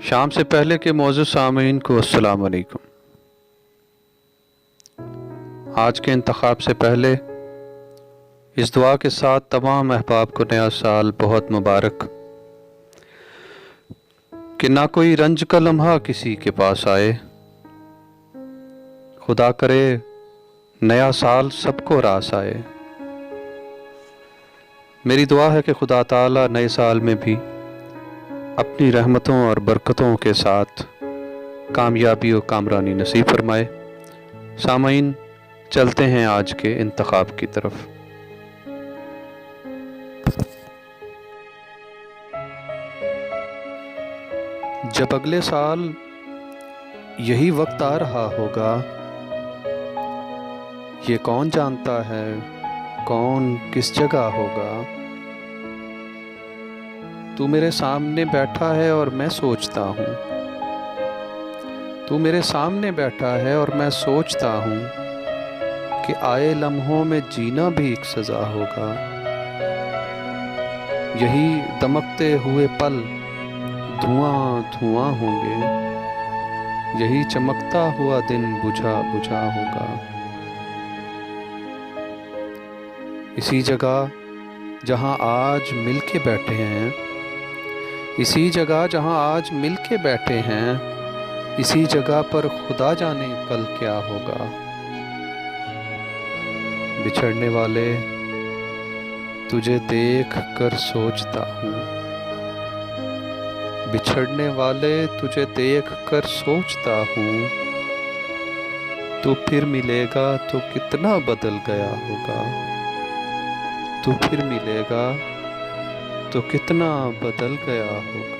शाम से पहले के मौजूद सामीन को अस्सलाम वालेकुम। आज के इंतखाब से पहले इस दुआ के साथ तमाम अहबाब को नया साल बहुत मुबारक, कि ना कोई रंज का लम्हा किसी के पास आए। खुदा करे नया साल सबको रास आए। मेरी दुआ है कि खुदा ताला नए साल में भी अपनी रहमतों और बरकतों के साथ कामयाबी और कामरानी नसीब फरमाए। सामीन, चलते हैं आज के इंतखाब की तरफ। जब अगले साल यही वक्त आ रहा होगा, ये कौन जानता है कौन किस जगह होगा। तू मेरे सामने बैठा है और मैं सोचता हूँ, तू मेरे सामने बैठा है और मैं सोचता हूँ कि आए लम्हों में जीना भी एक सज़ा होगा। यही दमकते हुए पल धुआं धुआं होंगे, यही चमकता हुआ दिन बुझा बुझा होगा। इसी जगह जहाँ आज मिल के बैठे हैं, इसी जगह जहाँ आज मिल के बैठे हैं, इसी जगह पर खुदा जाने कल क्या होगा। बिछड़ने वाले तुझे देख कर सोचता हूँ, बिछड़ने वाले तुझे देख कर सोचता हूँ, तू फिर मिलेगा तो कितना बदल गया होगा। तू फिर मिलेगा तो कितना बदल गया होगा।